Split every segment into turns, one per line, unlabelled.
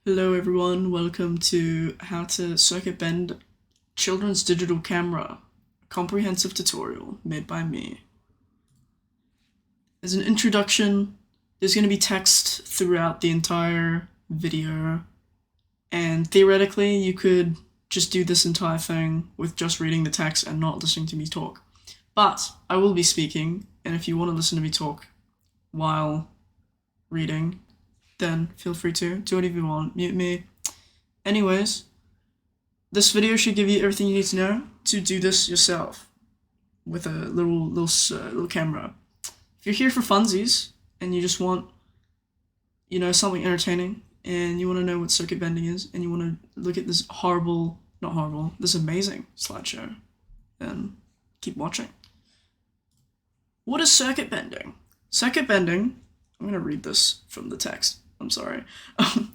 Hello everyone, welcome to how to circuit bend children's digital camera, a comprehensive tutorial made by me. As an introduction, there's going to be text throughout the entire video, and theoretically you could just do this entire thing with just reading the text and not listening to me talk. But I will be speaking, and if you want to listen to me talk while reading, then feel free to do whatever you want, mute me. Anyways, this video should give you everything you need to know to do this yourself with a little camera. If you're here for funsies and you just want, something entertaining, and you want to know what circuit bending is, and you want to look at this this amazing slideshow, then keep watching. What is circuit bending? Circuit bending, I'm going to read this from the text. I'm sorry.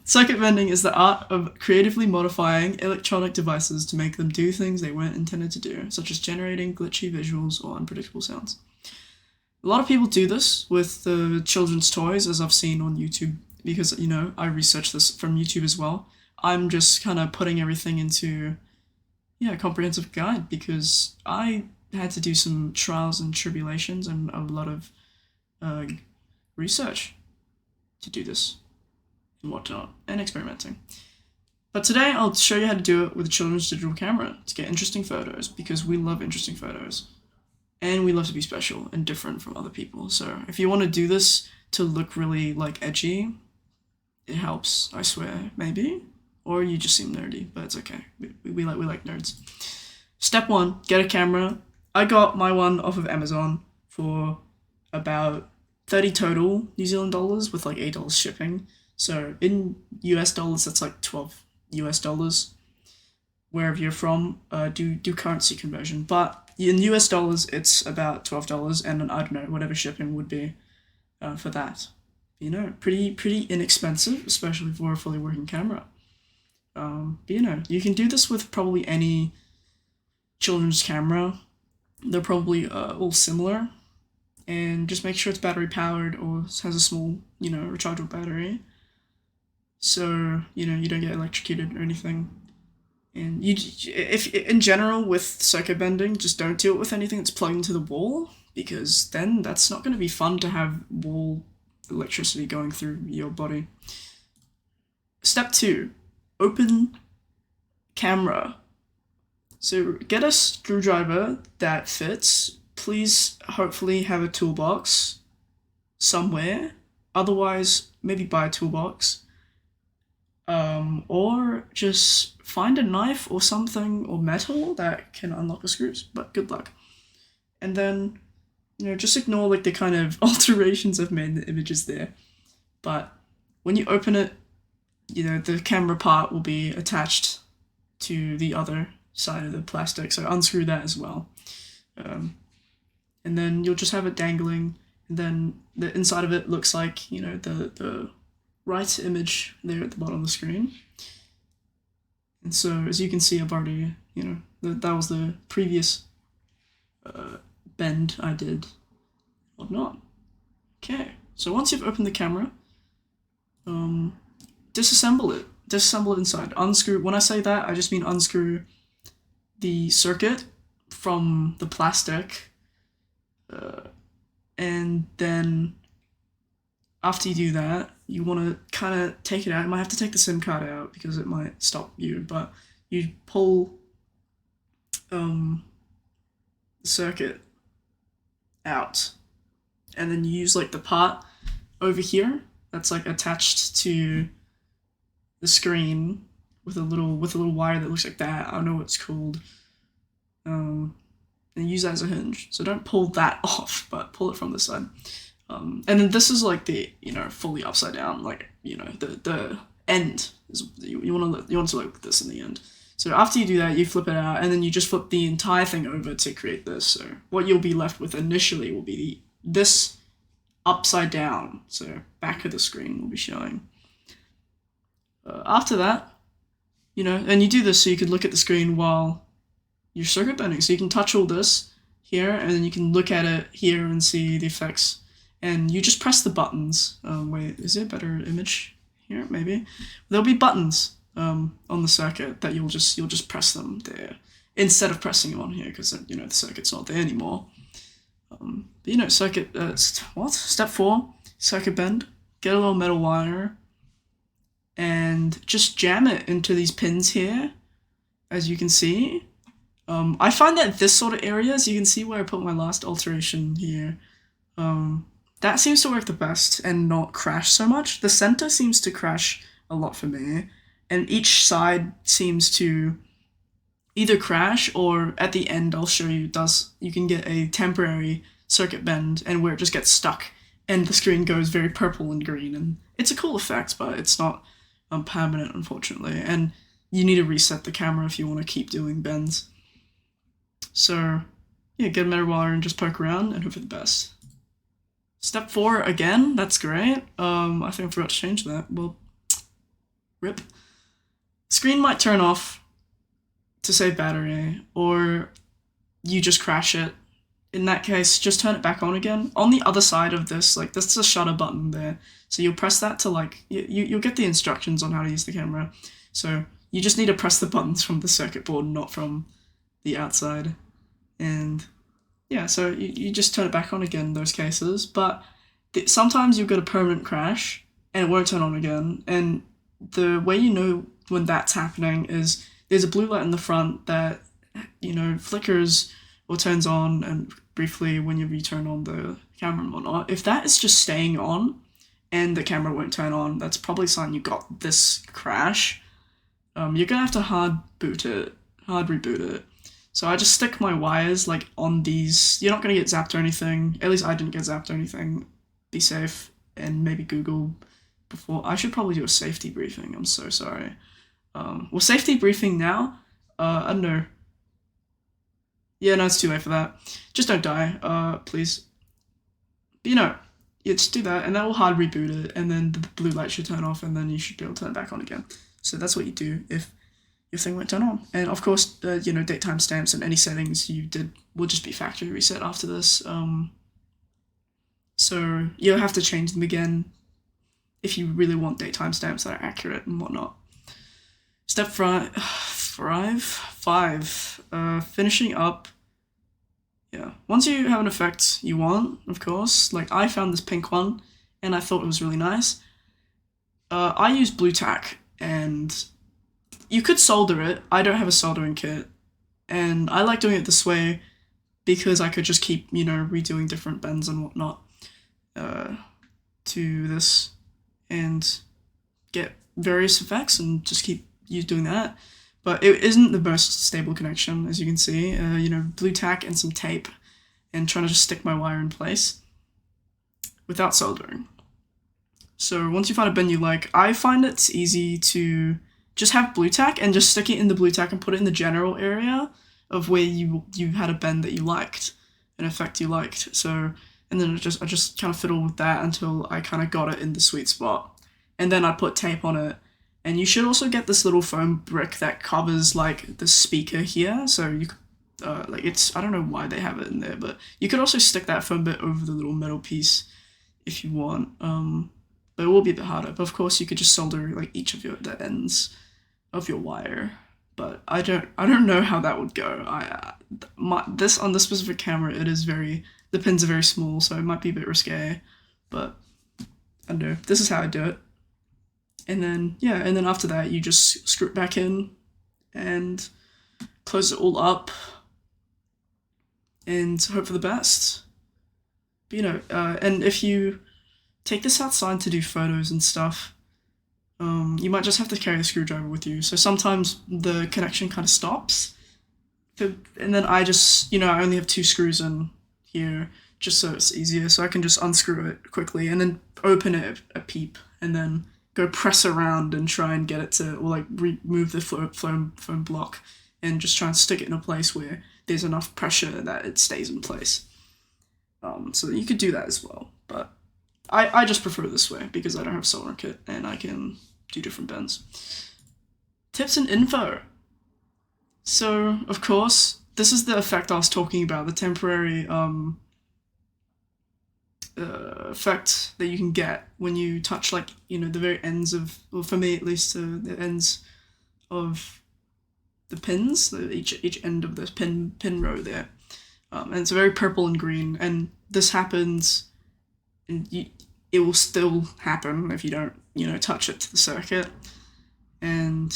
Circuit bending is the art of creatively modifying electronic devices to make them do things they weren't intended to do, such as generating glitchy visuals or unpredictable sounds. A lot of people do this with the children's toys, as I've seen on YouTube, because, I researched this from YouTube as well. I'm just kind of putting everything into, a comprehensive guide, because I had to do some trials and tribulations and a lot of research to do this and whatnot, and experimenting. But today I'll show you how to do it with a children's digital camera to get interesting photos, because we love interesting photos. And we love to be special and different from other people. So if you want to do this to look really edgy, it helps, I swear, maybe. Or you just seem nerdy, but it's okay. We like nerds. Step 1, get a camera. I got my one off of Amazon for about 30 total New Zealand dollars with $8 shipping. So in US dollars, that's 12 US dollars. Wherever you're from, do currency conversion. But in US dollars, it's about $12, and I don't know, whatever shipping would be for that. Pretty inexpensive, especially for a fully working camera. But you can do this with probably any children's camera. They're probably all similar. And just make sure it's battery powered or has a small, rechargeable battery. So, you don't get electrocuted or anything. And if in general with circuit bending, just don't do it with anything that's plugged into the wall, because then that's not going to be fun to have wall electricity going through your body. Step 2, open camera. So get a screwdriver that fits. Please hopefully have a toolbox somewhere. Otherwise, maybe buy a toolbox. Or just find a knife or something, or metal that can unlock the screws, but good luck. And then, just ignore the kind of alterations I've made in the images there. But when you open it, the camera part will be attached to the other side of the plastic, so unscrew that as well. And then you'll just have it dangling, and then the inside of it looks like, the right image there at the bottom of the screen. And so, as you can see, I've already, that was the previous bend I did, whatnot. Okay, so once you've opened the camera, disassemble it inside. Unscrew, when I say that, I just mean unscrew the circuit from the plastic, and then after you do that, you want to kind of take it out. You might have to take the SIM card out because it might stop you, but you pull the circuit out, and then you use the part over here that's attached to the screen with a little wire that looks like that. I don't know what it's called. And use that as a hinge. So don't pull that off, but pull it from the side. And then this is the fully upside down, the end is you want to look like this in the end. So after you do that, you flip it out, and then you just flip the entire thing over to create this. So what you'll be left with initially will be this upside down. So back of the screen will be showing. After that, and you do this so you could look at the screen while you're circuit bending. So you can touch all this here, and then you can look at it here and see the effects. And you just press the buttons. Wait, is there a better image here, maybe. There'll be buttons on the circuit that you'll just press them there instead of pressing them on here because the circuit's not there anymore. But circuit. What? Step 4: circuit bend. Get a little metal wire and just jam it into these pins here, as you can see. I find that this sort of area, as you can see where I put my last alteration here, that seems to work the best and not crash so much. The center seems to crash a lot for me, and each side seems to either crash or at the end I'll show you you can get a temporary circuit bend and where it just gets stuck and the screen goes very purple and green, and it's a cool effect, but it's not permanent, unfortunately, and you need to reset the camera if you want to keep doing bends. So yeah, get a metal wire and just poke around and hope for the best. Step 4 again, that's great. I think I forgot to change that. Well, rip. Screen might turn off to save battery, or you just crash it. In that case, just turn it back on again. On the other side of this, this is a shutter button there. So you'll press that to you'll get the instructions on how to use the camera. So you just need to press the buttons from the circuit board, not from the outside. And yeah, so you just turn it back on again in those cases. But sometimes you'll get a permanent crash and it won't turn on again. And the way you know when that's happening is there's a blue light in the front that, flickers or turns on and briefly whenever you turn on the camera and whatnot. If that is just staying on and the camera won't turn on, that's probably a sign you got this crash. You're gonna have to hard reboot it. So I just stick my wires on these. You're not gonna get zapped or anything. At least I didn't get zapped or anything. Be safe and maybe Google before. I should probably do a safety briefing. I'm so sorry. Well, safety briefing now. I don't know. Yeah, no, it's too late for that. Just don't die, please. But yeah, just do that, and that will hard reboot it, and then the blue light should turn off, and then you should be able to turn it back on again. So that's what you do if your thing won't turn on. And of course, date timestamps and any settings you did will just be factory reset after this. So you'll have to change them again if you really want date timestamps that are accurate and whatnot. Step 5, finishing up. Yeah, once you have an effect you want, of course, I found this pink one and I thought it was really nice. I use blue tack, and you could solder it. I don't have a soldering kit, and I like doing it this way because I could just keep, redoing different bends and whatnot to this and get various effects and just keep doing that. But it isn't the most stable connection, as you can see. Blue tack and some tape, and trying to just stick my wire in place without soldering. So once you find a bend you like, I find it's easy to just have blue tack and just stick it in the blue tack and put it in the general area of where you had a bend that you liked, an effect you liked. So, and then I just kind of fiddle with that until I kind of got it in the sweet spot. And then I put tape on it. And you should also get this little foam brick that covers the speaker here. So you could, I don't know why they have it in there, but you could also stick that foam bit over the little metal piece if you want. But it will be a bit harder. But of course you could just solder each of the ends of your wire. But I don't know how that would go. On this specific camera, the pins are very small, so it might be a bit risque. But I don't know. This is how I do it. And then after that, you just screw it back in and close it all up and hope for the best. But, and if you take this outside to do photos and stuff, you might just have to carry the screwdriver with you. So sometimes the connection kind of stops. And then I just, I only have 2 screws in here just so it's easier. So I can just unscrew it quickly and then open it a peep and then go press around and try and get it to, or remove the foam block and just try and stick it in a place where there's enough pressure that it stays in place. So you could do that as well, but I just prefer this way because I don't have a soldering kit and I can do different bends. Tips and info. So of course, this is the effect I was talking about, the temporary effect that you can get when you touch, like, you know, the very ends of, or for me at least, the ends of the pins, each end of this pin row there. And it's very purple and green, and this happens, and it will still happen if you don't, you know, touch it to the circuit. And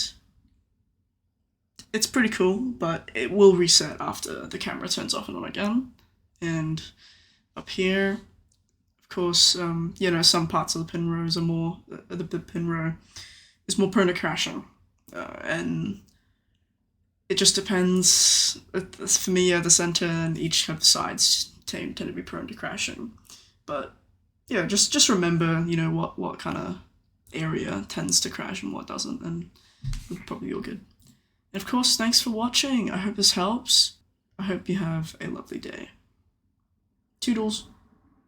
it's pretty cool, but it will reset after the camera turns off and on again. And up here, of course, you know, some parts of the pin rows are more, the pin row is more prone to crashing. And it just depends. For me, the center and each of the sides tend to be prone to crashing. But yeah, just remember, you know, what kind of area tends to crash and what doesn't, and we'll probably be all good. And of course, thanks for watching. I hope this helps. I hope you have a lovely day. Toodles.